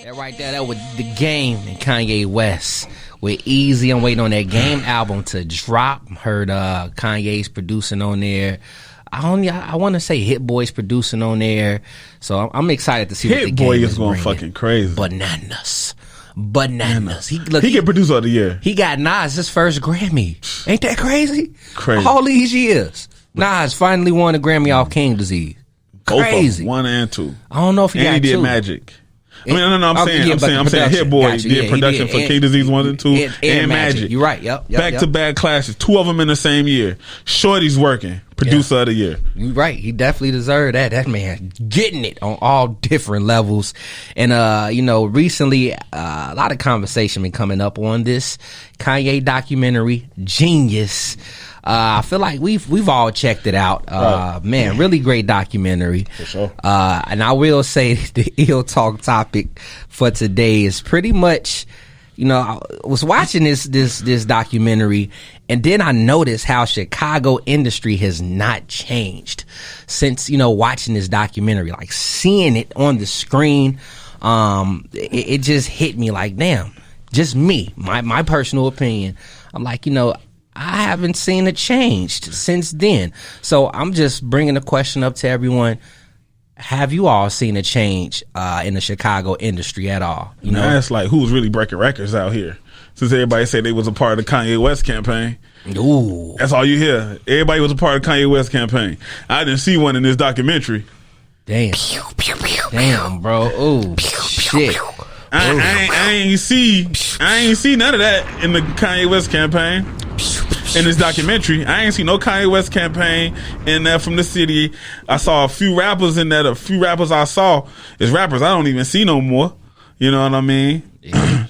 That right there, that was The Game and Kanye West with Easy. I'm waiting on that Game album to drop. Heard Kanye's producing on there. I want to say Hit Boy's producing on there. So I'm excited to see what The Game Boy is is going bringing. fucking crazy. Bananas. He get producer of the year. He got Nas his first Grammy. Ain't that crazy? Crazy. All these years, Nas finally won a Grammy off King Disease. Crazy. 1 and 2. I don't know if he and got he did two. Magic. I'm saying Hit Boy did production for King Disease 1 and 2 and Magic. You're right. Yep. Back to back classes. 2 of them in the same year. Shorty's working. Producer of the year. You're right. He definitely deserved that. That man getting it on all different levels. And recently a lot of conversation been coming up on this Kanye documentary, Jeen Yuhs. I feel like we've all checked it out. Man, really great documentary. For sure. And I will say the ill talk topic for today is pretty much, I was watching this documentary, and then I noticed how Chicago industry has not changed since, watching this documentary, like seeing it on the screen. It just hit me like, damn, just me, my personal opinion. I'm like, I haven't seen it changed since then. So I'm just bringing the question up to everyone. Have you all seen a change in the Chicago industry at all? That's like who's really breaking records out here. Since everybody said they was a part of the Kanye West campaign. Ooh. That's all you hear. Everybody was a part of the Kanye West campain. I didn't see one in this documentary. Damn. Damn, bro. Ooh, shit. I ain't see none of that in the Kanye West campaign. In this documentary, I ain't see no Kanye West campaign in there from the city. I saw a few rappers in there. A few rappers I saw is rappers I don't even see no more. You know what I mean? Yeah.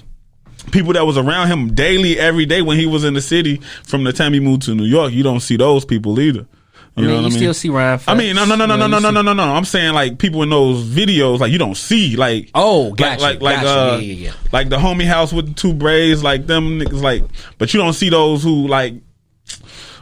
People that was around him daily, every day when he was in the city. From the time he moved to New York, you don't see those people either. You know what I mean? Still see Ryan Fest. I mean, no. I'm saying like people in those videos, like you don't see like. Oh, gotcha. Like yeah. Like the homie house with the 2 braids, like them niggas, like. But you don't see those who like.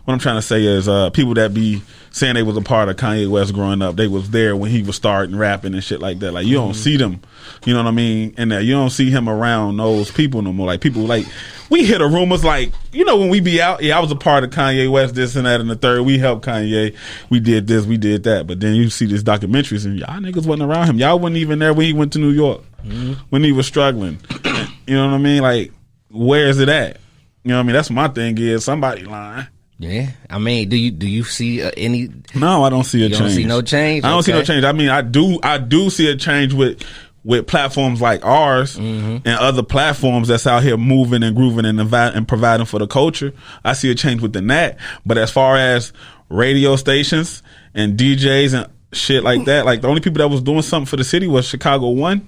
What I'm trying to say is people that be saying they was a part of Kanye West growing up. They was there when he was starting rapping and shit like that. Like you don't see them. You know what I mean? And you don't see him around those people no more. Like people like we hear the rumors like, when we be out, I was a part of Kanye West, this and that and the third. We helped Kanye. We did this, we did that. But then you see these documentaries and y'all niggas wasn't around him. Y'all wasn't even there when he went to New York. When he was struggling. You know what I mean? Like, where is it at? You know what I mean? That's my thing is somebody lying. Yeah, I mean, do you see any? No, I don't see a change. You don't see no change? I don't see no change. I mean, I do see a change with platforms like ours and other platforms that's out here moving and grooving and providing for the culture. I see a change within that. But as far as radio stations and DJs and shit like that, like the only people that was doing something for the city was Chicago One.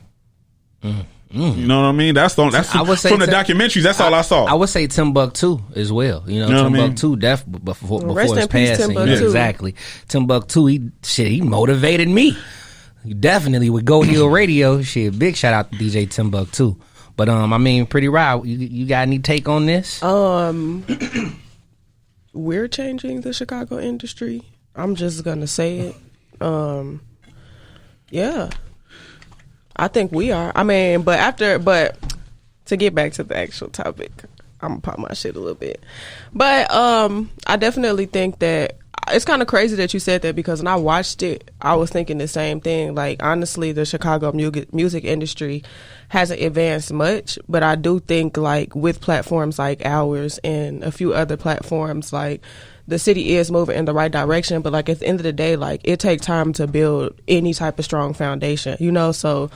You know what I mean? That's from the documentaries. That's all I saw. I would say Timbuktu as well. Timbuktu before his passing. Yeah, exactly. Timbuktu, he motivated me. He definitely with Go Hill Radio. Shit, big shout out to DJ Timbuktu. But I mean, Pretty Rod, you got any take on this? We're changing the Chicago industry. I'm just gonna say it. Yeah. I think we are. I mean, but to get back to the actual topic, I'm gonna pop my shit a little bit. But I definitely think that it's kind of crazy that you said that, because when I watched it, I was thinking the same thing. Like, honestly, the Chicago music industry hasn't advanced much, but I do think like with platforms like ours and a few other platforms, like the city is moving in the right direction. But like at the end of the day, like it takes time to build any type of strong foundation, So,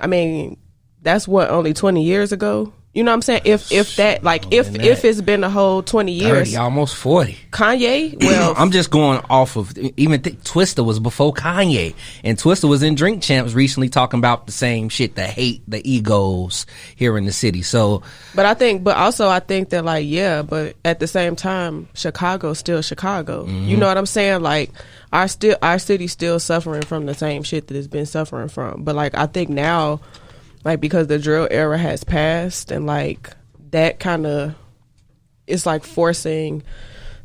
I mean, that's only 20 years ago. You know what I'm saying? If it's been a whole 20 years. 30, almost 40. Kanye? Well, I'm just going off of, even Twista was before Kanye. And Twista was in Drink Champs recently talking about the same shit, the hate, the egos here in the city. So. But I think that like, yeah, but at the same time, Chicago's still Chicago. You know what I'm saying? Like, our city's still suffering from the same shit that it's been suffering from. But like, I think now, like, because the drill era has passed and like that kind of, it's like forcing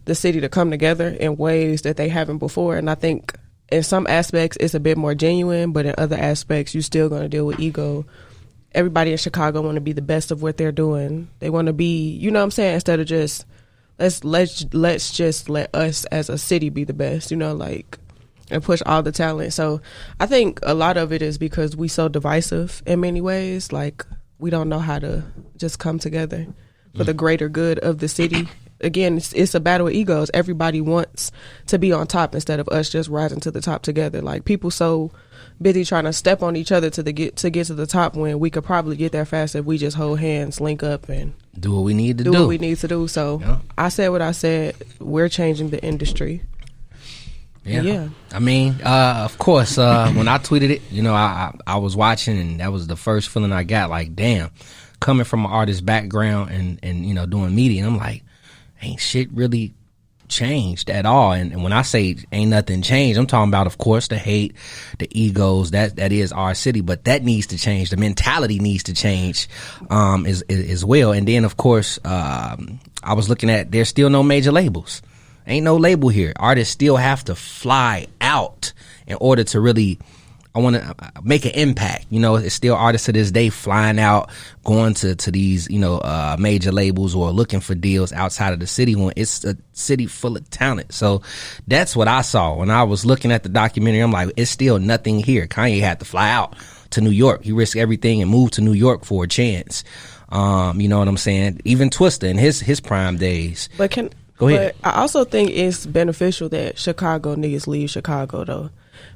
the city to come together in ways that they haven't before. And I think in some aspects it's a bit more genuine, but in other aspects you're still going to deal with ego everybody in Chicago want to be the best of what they're doing. They want to be, you know what I'm saying, instead of just let's just let us as a city be the best, you know, like, and push all the talent. So I think a lot of it is because we so divisive in many ways. Like, we don't know how to just come together for the greater good of the city. Again, it's a battle of egos. Everybody wants to be on top instead of us just rising to the top together. Like, people so busy trying to step on each other to get to the top, when we could probably get there faster if we just hold hands, link up, and do what we need to do. Do what we need to do. So yeah. I said what I said. We're changing the industry. Yeah. I mean, of course, when I tweeted it, you know, I was watching, and that was the first feeling I got. Like, damn, coming from an artist background and you know, doing media, and I'm like, ain't shit really changed at all. And when I say ain't nothing changed, I'm talking about, of course, the hate, the egos, that is our city, but that needs to change. The mentality needs to change as well. And then, of course, I was looking at, there's still no major labels. Ain't no label here. Artists still have to fly out in order to really, I want to make an impact. You know, it's still artists to this day flying out, going to these, you know, major labels or looking for deals outside of the city when it's a city full of talent. So that's what I saw when I was looking at the documentary. I'm like, it's still nothing here. Kanye had to fly out to New York. He risked everything and moved to New York for a chance. You know what I'm saying? Even Twista in his prime days. But go ahead. But I also think it's beneficial that Chicago niggas leave Chicago, though.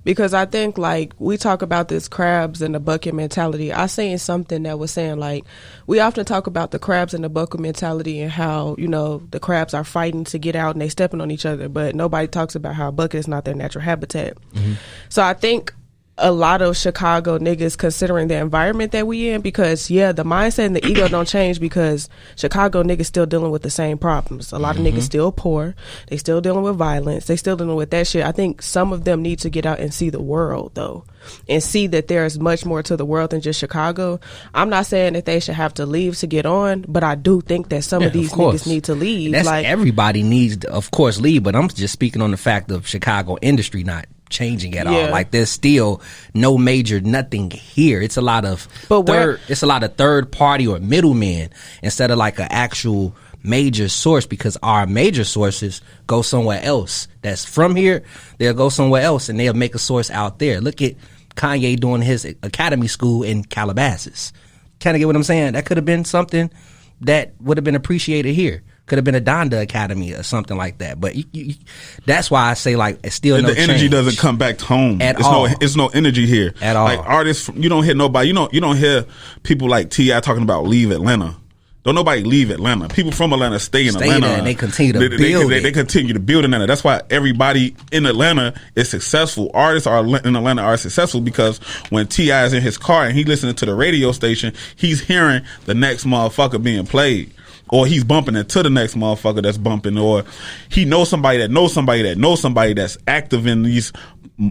Because I think, like, we talk about this crabs in the bucket mentality. I seen something that was saying, like, we often talk about the crabs in the bucket mentality and how, you know, the crabs are fighting to get out and they stepping on each other, but nobody talks about how a bucket is not their natural habitat. Mm-hmm. So I think a lot of Chicago niggas considering the environment that we in, because the mindset and the ego don't change, because Chicago niggas still dealing with the same problems. A lot of niggas still poor. They still dealing with violence. They still dealing with that shit. I think some of them need to get out and see the world, though, and see that there's much more to the world than just Chicago. I'm not saying that they should have to leave to get on, but I do think that some of these niggas need to leave. That's, like, everybody needs to, of course, leave, but I'm just speaking on the fact of Chicago industry not changing at all. Like, there's still no major nothing here. It's a lot of third party or middlemen instead of like an actual major source, because our major sources go somewhere else. That's from here, they'll go somewhere else and they'll make a source out there. Look at Kanye doing his academy school in Calabasas. Kind of get what I'm saying? That could have been something that would have been appreciated here. Could have been a Donda Academy or something like that. But that's why I say, like, it's still no change. The energy doesn't come back home at all. It's no energy here at all. Like, artists, you don't hear nobody. You don't hear people like T.I. talking about leave Atlanta. Don't nobody leave Atlanta. People from Atlanta stay in Atlanta. And they continue to build. They continue to build in Atlanta. That's why everybody in Atlanta is successful. Artists in Atlanta are successful because when T.I. is in his car and he listening to the radio station, he's hearing the next motherfucker being played. Or he's bumping into the next motherfucker that's bumping, or he knows somebody that knows somebody that knows somebody that's active in these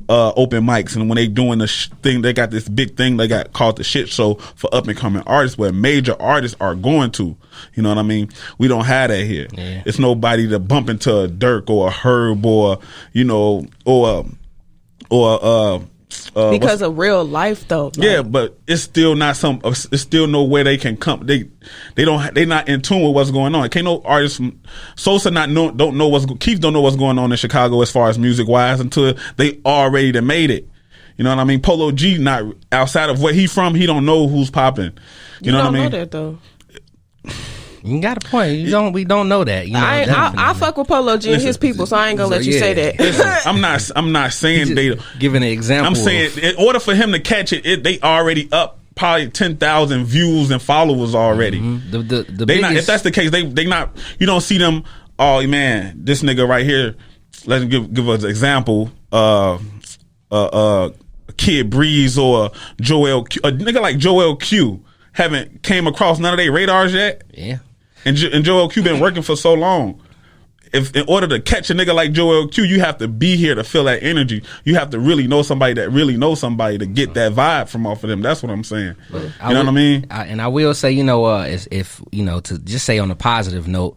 open mics. And when they doing the thing, they got this big thing they got called the shit show for up and coming artists, where major artists are going to. You know what I mean? We don't have that here. Yeah. It's nobody to bump into a Dirk or a Herb or, you know, or because of real life, though. Like, yeah, but it's still not it's still no way they can come. They not in tune with what's going on. Can't no artist from Sosa don't know Keith don't know what's going on in Chicago as far as music wise until they already done made it. You know what I mean? Polo G, not outside of where he from, he don't know who's popping. You know what I mean? Know that, though. You got a point. We don't know that. You know, I fuck with Polo G and his people, so I ain't gonna let you say that. Listen, I'm not saying they giving an example. I'm saying in order for him to catch it, they already up probably 10,000 views and followers already. Mm-hmm. The they biggest, not, if that's the case, they not. You don't see them. Oh man, this nigga right here. Let's give us an example. Kid Breeze or Joel Q, a nigga like Joel Q haven't came across none of their radars yet. Yeah. And Joel Q been working for so long. If in order to catch a nigga like Joel Q, you have to be here to feel that energy. You have to really know somebody that really knows somebody to get that vibe from off of them. That's what I'm saying. You know what I mean? And I will say, you know, if you know, to just say on a positive note,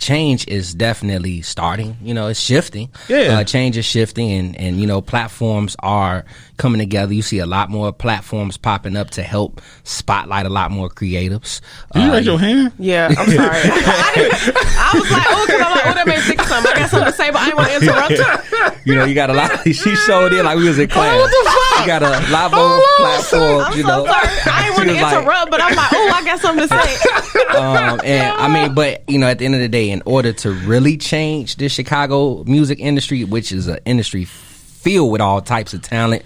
change is definitely starting. You know, it's shifting. Yeah. Change is shifting, and you know, platforms are coming together. You see a lot more platforms popping up to help spotlight a lot more creatives. Did you raise your hand? Yeah, I'm sorry. I was like, oh, because I'm like, oh, that made me think of something. I got something to say, but I didn't want to interrupt. You know, you got a lot. She showed it like we was in class. What the fuck? You got a lot more platforms. I'm You so know, sorry. I didn't want to interrupt, but I'm like, oh, I got something to say. And I mean, but you know, at the end of the day, in order to really change the Chicago music industry, which is an industry filled with all types of talent,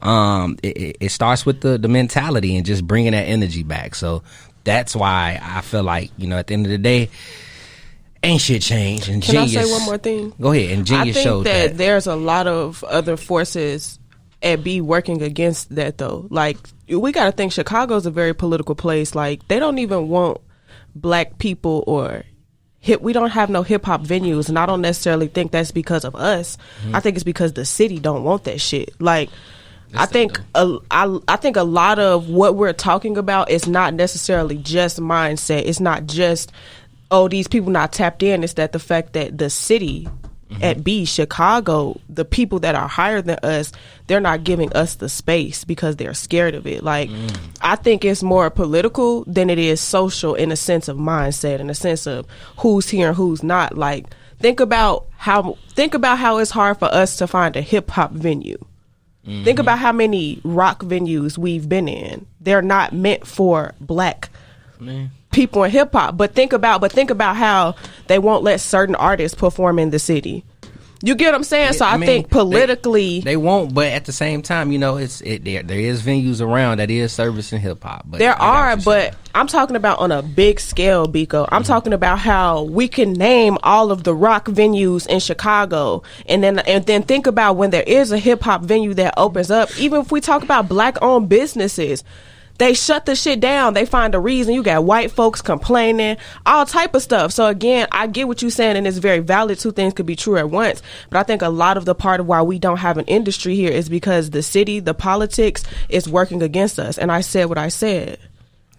it starts with the mentality and just bringing that energy back. So that's why I feel like, you know, at the end of the day, ain't shit changed. And Can Genius, I say one more thing? Go ahead. And Genius showed I think that there's a lot of other forces at B working against that, though. Like, we got to think Chicago's a very political place. Like, they don't even want black people or we don't have no hip hop venues, and I don't necessarily think that's because of us. I think it's because the city don't want that shit. Like, I think a lot of what we're talking about is not necessarily just mindset. It's not just, oh, these people not tapped in. It's that the fact that the city at B, Chicago, the people that are higher than us, they're not giving us the space because they're scared of it. Like, I think it's more political than it is social in a sense of mindset, in a sense of who's here and who's not. Like, think about how it's hard for us to find a hip hop venue. Think about how many rock venues we've been in. They're not meant for black people in hip hop. But think about how they won't let certain artists perform in the city. You get what I'm saying? So I think politically they won't, but at the same time, you know, there is venues around that is servicing hip hop. There are, but I'm talking about on a big scale, Biko. I'm talking about how we can name all of the rock venues in Chicago, and then think about when there is a hip hop venue that opens up. Even if we talk about black owned businesses, they shut the shit down. They find a reason. You got white folks complaining, all type of stuff. So again, I get what you're saying, and it's very valid. Two things could be true at once. But I think a lot of the part of why we don't have an industry here is because the city, the politics is working against us. And I said what I said.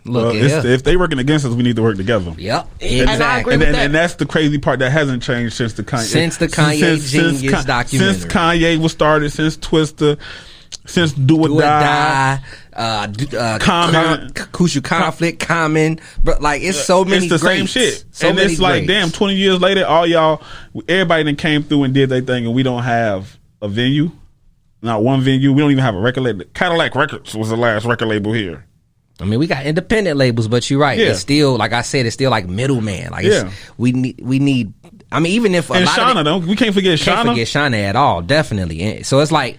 Look, if they working against us, we need to work together. Yep, exactly. And I agree with that. And that's the crazy part that hasn't changed since the Kanye Genius documentary. Since Kanye was started, since Twister, since Do or Die. Common, Crucial Conflict, Common, but like it's so many. It's the greats, same shit, so and it's like, greats. damn, 20 years later, everybody that came through and did their thing, and we don't have a venue, not one venue. We don't even have a record label. Cadillac Records was the last record label here. I mean, we got independent labels, but you're right. Yeah. It's still, like I said, it's still like middleman. Like, we need. I mean, even if and Shauna, though, we can't forget Shauna. Can't forget Shauna at all, definitely. And so it's like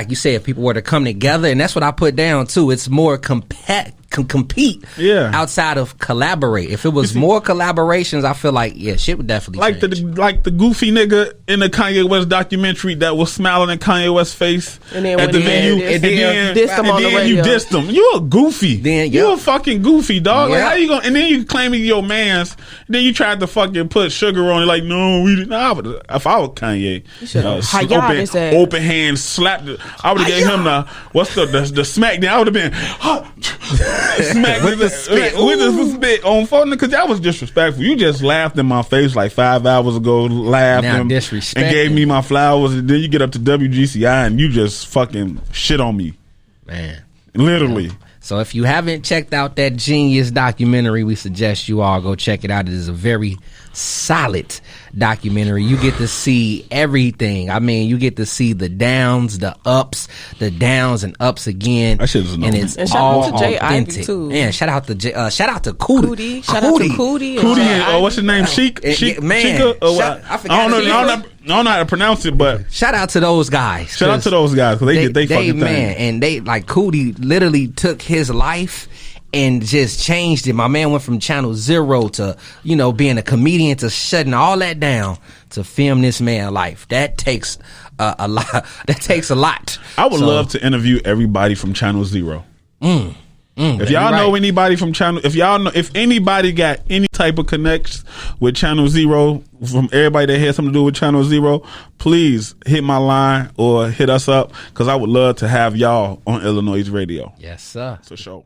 you said, if people were to come together, and that's what I put down too. It's more compete outside of collaborate. If it was more collaborations, I feel like shit would definitely change. Like the goofy nigga in the Kanye West documentary that was smiling in Kanye West's face and then at the venue, and then you dissed him. You a goofy. You a fucking goofy, dog. Like, how you gonna? And then you claiming your man's. Then you tried to fucking put sugar on it. Like, no, we didn't. If I was Kanye, open hand slapped. I would have gave him the smack down. I would have been smack with the spit on phone, because that was disrespectful. You just laughed in my face like 5 hours ago, and gave me my flowers, and then you get up to WGCI and you just fucking shit on me, man. Literally. Yeah. So if you haven't checked out that Genius documentary, we suggest you all go check it out. It is a very solid documentary. You get to see everything. I mean, you get to see the downs, the ups, the downs and ups again. That shit is and it's and all shout out to Jay authentic. Ivy too. Man, shout out to Cootie. Shout out to Cootie. Cootie. What's his name? Sheik. Man, I don't know how to pronounce it, but shout out to those guys. Shout out to those guys, because they did they fucking thing. And they, like, Cootie literally took his life and just changed it. My man went from Channel Zero to, being a comedian, to shutting all that down to film this man's life. That takes a lot. That takes a lot. I would love to interview everybody from Channel Zero. If y'all know anybody from Channel, if anybody got any type of connects with Channel Zero, from everybody that had something to do with Channel Zero, please hit my line or hit us up, because I would love to have y'all on iLLANOiZE Radio. Yes, sir. For sure.